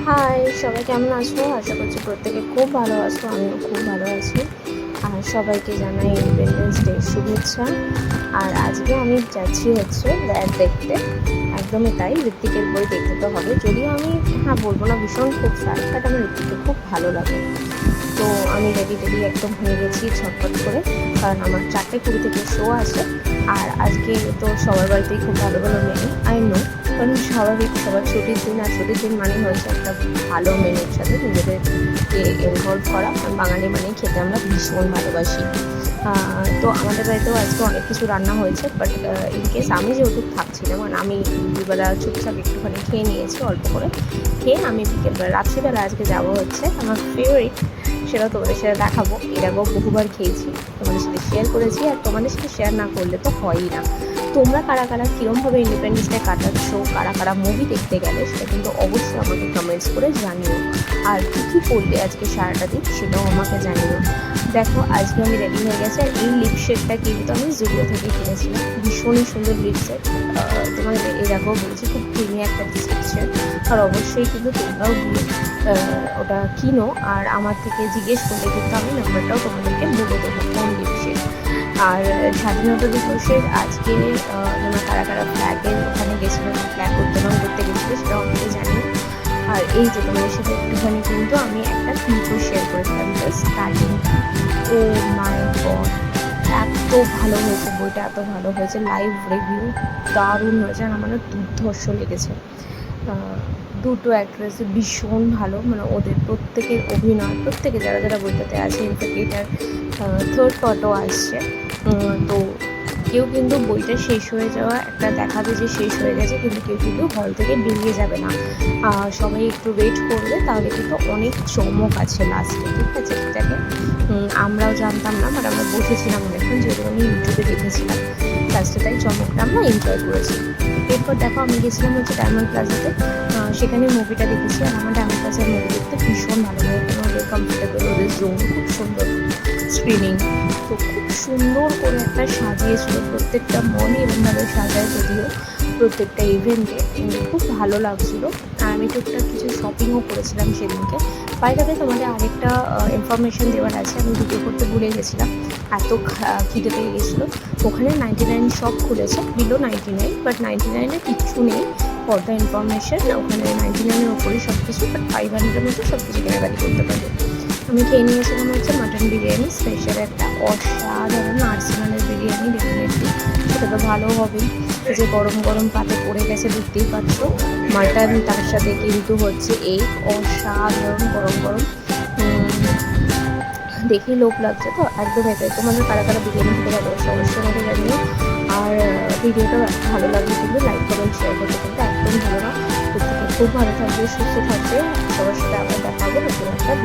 High, সবাই কেমন আছো? আশা করছি প্রত্যেকে খুব ভালো আছো। আমিও খুব ভালো আছি। আর সবাইকে জানাই ইন্ডিপেন্ডেন্স ডে শুভেচ্ছা। আর আজকে আমি যাচ্ছি হচ্ছে র্যাড দেখতে। একদমই তাই, ঋত্বিকের বই দেখতে তো হবে। যদিও আমি বলবো না ভীষণ খুব ফ্যান, বাট আমার ঋত্বিককে খুব ভালো লাগে। তো আমি রেডি একদম হয়ে গেছি ছটফট করে, কারণ আমার 4:20 থেকে শো আছে। আর আজকে তো সবার বাড়িতেই খুব ভালো ভালো মেনু, আই নো, কারণ স্বাভাবিক সবার ছুটির দিন। আর ছুটির দিন মানে হচ্ছে একটা ভালো মেনুর সাথে নিজেদেরকে ইনভলভ করা, কারণ বাঙালি মানেই খেতে আমরা ভীষণ ভালোবাসি। তো আমাদের বাড়িতেও আজকে অনেক কিছু রান্না হয়েছে, বাট ইনকেস আমি যেহেতু থাকছিলাম, মানে আমি দুবেলা চুপচাপ একটুখানি খেয়ে নিয়েছি, অল্প করে খেয়ে আমি বিকেলবেলা রাত্রিবেলা আজকে যাবো হচ্ছে আমার ফেভারিট, সেটাও তোমাদের সাথে দেখাবো। এর আগেও বহুবার খেয়েছি, তোমাদের সাথে শেয়ার করেছি, আর তোমাদের সাথে শেয়ার না করলে তো হয়ই না। তোমরা কারা কারা কীরমভাবে ইন্ডিপেন্ডেন্স ডে কাটাচ্ছ, কারা কারা মুভি দেখতে গেলে, সেটা কিন্তু অবশ্যই আমাকে কমেন্টস করে জানিও। আর কী কী করলে আজকে সারাটা দিন সেটাও আমাকে জানিও। দেখো, আজকে আমি রেডি হয়ে গেছি। আর এই লিপশেডটা কিন্তু আমি জুডিও থেকে কিনেছিলাম, ভীষণই সুন্দর লিপশেড। তোমাদের এর আগেও বলেছি, খুব ক্রিমি একটা লিপশেড। আর অবশ্যই কিন্তু তোমরাও গিয়ে ওটা কিনো, আর আমার থেকে জিজ্ঞেস করলে কিন্তু আমি নাম্বারটাও তোমাদেরকে বলে দেবো কোন লিপশেড। আর স্বাধীনতা দিবসের আজকে তোমরা কারা কারা ফ্ল্যাগের ওখানে গেছিলো, ফ্ল্যাগ উত্তোলন করতে গেছিলো, সেটাও আমাকে জানি। আর এই যে তোমাদের সাথে একটুখানি কিন্তু আমি একটা ক্লিপও শেয়ার করেছিলাম স্টার্টিং। ও মাই গড, এত ভালো হয়েছে বইটা, এত ভালো হয়েছে। লাইভ রিভিউ দারুণ হয়েছে, আর আমার দুর্ধর্ষ লেগেছে। দুটো অ্যাক্ট্রেস ভীষণ ভালো, মানে ওদের প্রত্যেকের অভিনয়, প্রত্যেকে যারা যারা বইটাতে আছে, ইনফ্যাক্ট এটার থার্ড পার্টও আসছে। তো কেউ কিন্তু বইটা শেষ হয়ে যাওয়া একটা দেখাবে যে শেষ হয়ে গেছে, কিন্তু কেউ কিন্তু হল থেকে বেরিয়ে যাবে না। সবাই একটু ওয়েট করবে, তাহলে কিন্তু অনেক চমক আছে লাস্টে, ঠিক আছে? এটাকে আমরাও জানতাম না, বাট আমরা বসেছিলাম অনেকক্ষণ, যেহেতু আমি ইউটিউবে দেখেছিলাম লাস্টে, তাই চমকটা আমরা এনজয় করেছি। এরপর দেখো, আমি গেছিলাম হচ্ছে ডায়মন্ড প্লাজাতে, সেখানে মুভিটা দেখেছি। আর আমার ডায়মন্ড প্লাজার মুভি দেখতে ভীষণ ভালো লাগে, ওদের কমফোর্টেবল, ওদের জোন খুব সুন্দর, স্ক্রিনিং তো খুব সুন্দর করে একটা সাজিয়েছিল, প্রত্যেকটা মলই এরকমভাবে সাজায়, যদিও প্রত্যেকটা ইভেন্টে খুব ভালো লাগছিলো। আর আমি টুকটাক কিছু শপিংও করেছিলাম সেদিনকে। বাইরে তোমাদের আরেকটা ইনফরমেশান দেওয়ার আছে, আমি ভিডিও করতে ভুলে গেছিলাম, এত খিদে পেয়ে গেছিলো। ওখানে 99 শপ খুলেছে, বিলো 99, বাট 99-এ কিচ্ছু নেই ফর দ্য ইনফরমেশান। ওখানে 99-এর ওপরেই সব কিছু, বাট 500-এর মধ্যে সব কিছু কেনাকাটি করতে পারবে। আমি খেয়ে নিয়েছিলাম হচ্ছে মাটন বিরিয়ানি, স্পেশাল একটা অসাধারণ আর্সেনালের বিরিয়ানি। ডেফিনেটলি সেটা তো ভালো হবেই, যে গরম গরম পাতে পড়ে গেছে, দেখতেই পাচ্ছ। মাটন, তার সাথে কিন্তু হচ্ছে এই অসাধারণ গরম গরম, দেখেই লোভ লাগছে। তো একদম এটাই, তোমাদের কারা কারা বিরিয়ানি খেতে ভালোবাসো অবশ্যই আমাকে জানিও। আর ভিডিওটা ভালো লাগলে কিন্তু লাইক কমেন্ট শেয়ার করতে কিন্তু একদম ভালো না। প্রত্যেকে খুব ভালো থাকবে, সুস্থ থাকবে। সবার সাথে আবার দেখা হবে নতুন একটা ব্লগ।